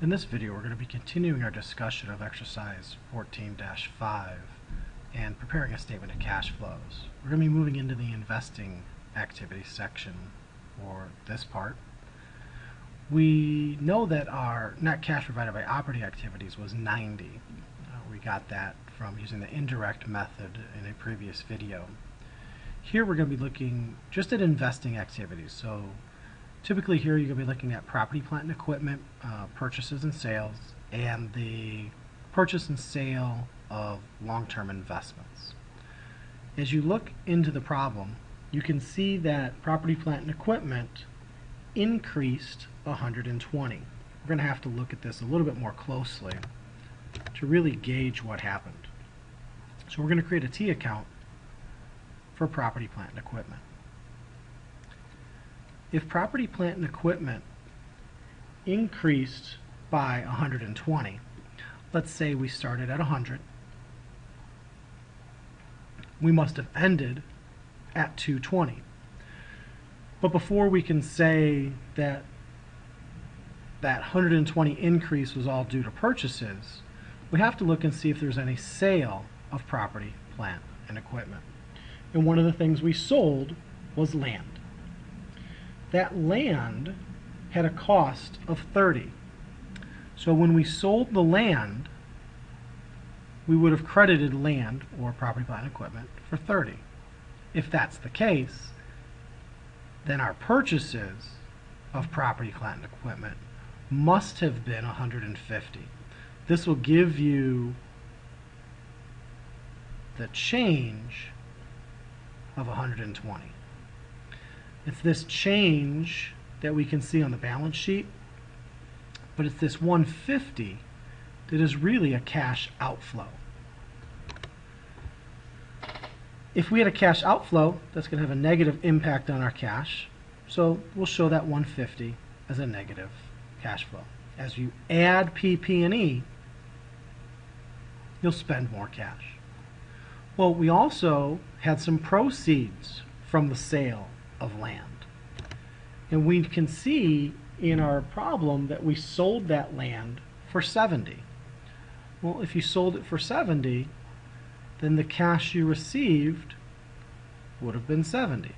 In this video, we're going to be continuing our discussion of exercise 14-5 and preparing a statement of cash flows. We're going to be moving into the investing activity section for this part. We know that our net cash provided by operating activities was 90. We got that from using the indirect method in a previous video. Here we're going to be looking just at investing activities. So typically here you're going to be looking at property, plant, and equipment purchases and sales, and the purchase and sale of long-term investments. As you look into the problem, you can see that property, plant, and equipment increased 120. We're going to have to look at this a little bit more closely to really gauge what happened. So we're going to create a T account for property, plant, and equipment. If property, plant, and equipment increased by 120, let's say we started at 100, we must have ended at 220. But before we can say that that 120 increase was all due to purchases, we have to look and see if there's any sale of property, plant, and equipment. And one of the things we sold was land. That land had a cost of 30. So when we sold the land, we would have credited land or property, plant, and equipment for 30. If that's the case, then our purchases of property, plant, and equipment must have been 150. This will give you the change of 120. It's this change that we can see on the balance sheet, but it's this 150 that is really a cash outflow. If we had a cash outflow, that's going to have a negative impact on our cash, so we'll show that 150 as a negative cash flow. As you add PP&E, you'll spend more cash. Well, we also had some proceeds from the sale of land. And we can see in our problem that we sold that land for 70. Well, if you sold it for 70, then the cash you received would have been 70.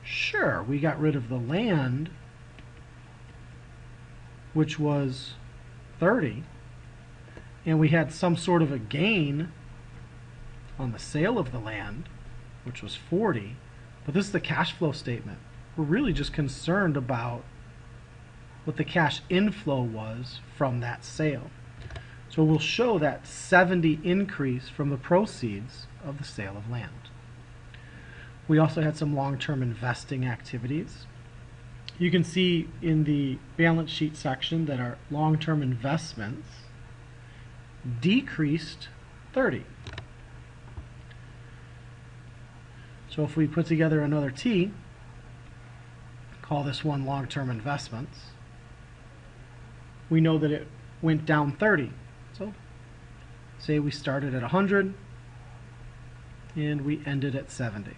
Sure, we got rid of the land, which was 30, and we had some sort of a gain on the sale of the land, which was 40. But this is the cash flow statement. We're really just concerned about what the cash inflow was from that sale. So we'll show that 70 increase from the proceeds of the sale of land. We also had some long-term investing activities. You can see in the balance sheet section that our long-term investments decreased 30. So if we put together another T, call this one long-term investments, we know that it went down 30. So say we started at 100 and we ended at 70.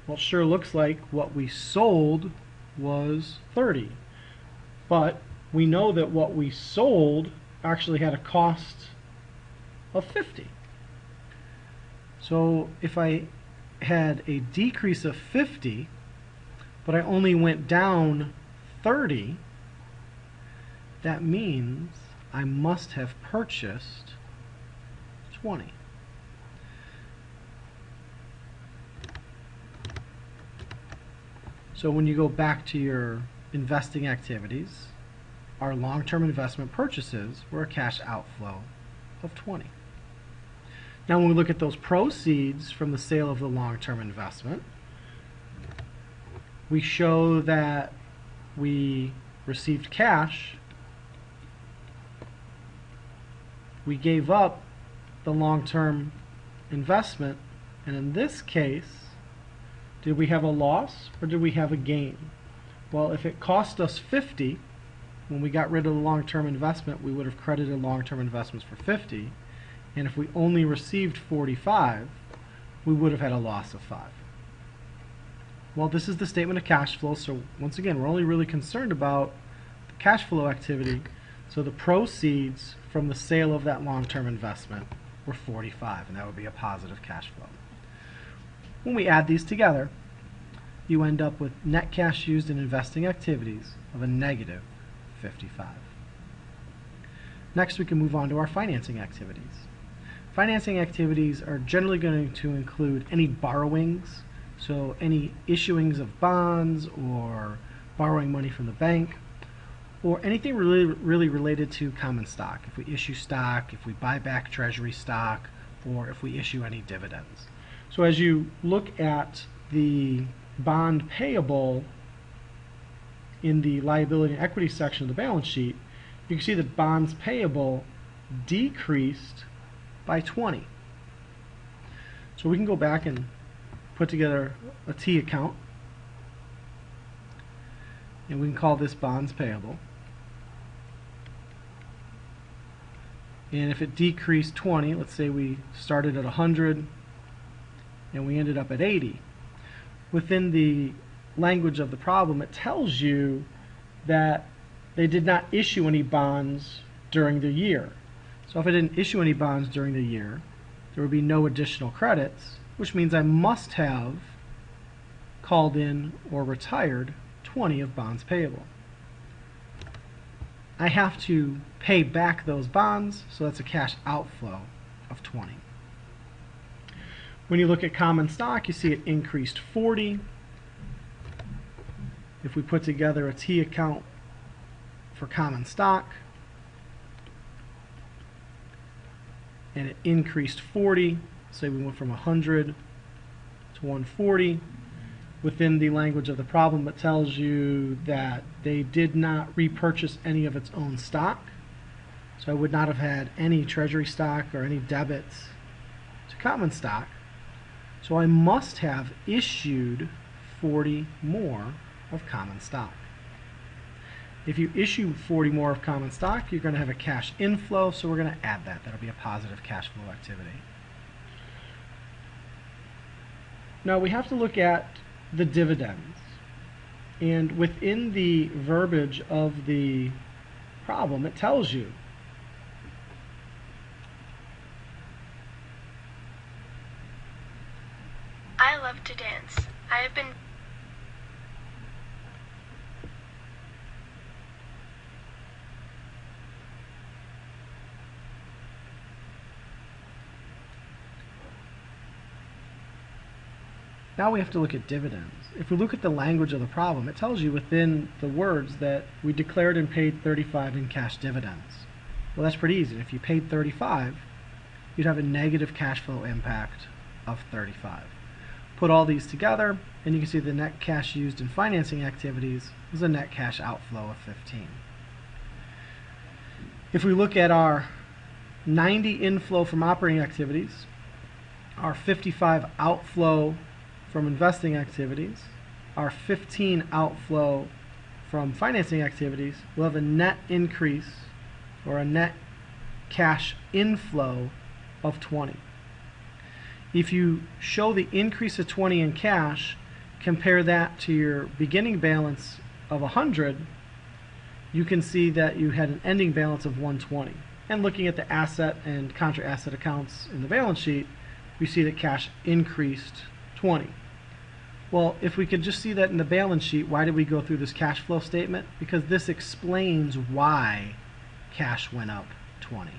Well, it sure looks like what we sold was 30, but we know that what we sold actually had a cost of 50. So if I had a decrease of 50, but I only went down 30, that means I must have purchased 20. So when you go back to your investing activities, our long-term investment purchases were a cash outflow of 20. Now when we look at those proceeds from the sale of the long-term investment, we show that we received cash, we gave up the long-term investment, and in this case, did we have a loss or did we have a gain? Well, if it cost us 50, when we got rid of the long-term investment, we would have credited long-term investments for 50. And if we only received 45, we would have had a loss of 5. Well, this is the statement of cash flow, so once again, we're only really concerned about the cash flow activity, So the proceeds from the sale of that long-term investment were 45, and that would be a positive cash flow. When we add these together, you end up with net cash used in investing activities of a negative 55. Next, we can move on to our financing activities. Financing activities are generally going to include any borrowings, so any issuings of bonds or borrowing money from the bank, or anything really related to common stock. If we issue stock, if we buy back treasury stock, or if we issue any dividends. So as you look at the bond payable in the liability and equity section of the balance sheet, you can see that bonds payable decreased by 20. So we can go back and put together a T account, and we can call this bonds payable. And if it decreased 20, let's say we started at 100 and we ended up at 80, within the language of the problem, it tells you that they did not issue any bonds during the year. So if I didn't issue any bonds during the year, there would be no additional credits, which means I must have called in or retired 20 of bonds payable. I have to pay back those bonds, so that's a cash outflow of 20. When you look at common stock, you see it increased 40. If we put together a T account for common stock, and it increased 40, say we went from 100 to 140, within the language of the problem, it tells you that they did not repurchase any of its own stock. So I would not have had any treasury stock or any debits to common stock. So I must have issued 40 more of common stock. If you issue 40 more of common stock, you're going to have a cash inflow, so we're going to add that. That'll be a positive cash flow activity. Now we have to look at the dividends. And within the verbiage of the problem, it tells you I love to dance. I have been Now we have to look at dividends. If we look at the language of the problem, it tells you within the words that we declared and paid 35 in cash dividends. Well, that's pretty easy. If you paid 35, you'd have a negative cash flow impact of 35. Put all these together, and you can see the net cash used in financing activities was a net cash outflow of 15. If we look at our 90 inflow from operating activities, our 55 outflow from investing activities, our 15 outflow from financing activities, we'll have a net increase or a net cash inflow of 20. If you show the increase of 20 in cash, compare that to your beginning balance of 100, you can see that you had an ending balance of 120. And looking at the asset and contra asset accounts in the balance sheet, we see that cash increased 20. Well, if we could just see that in the balance sheet, why did we go through this cash flow statement? Because this explains why cash went up 20.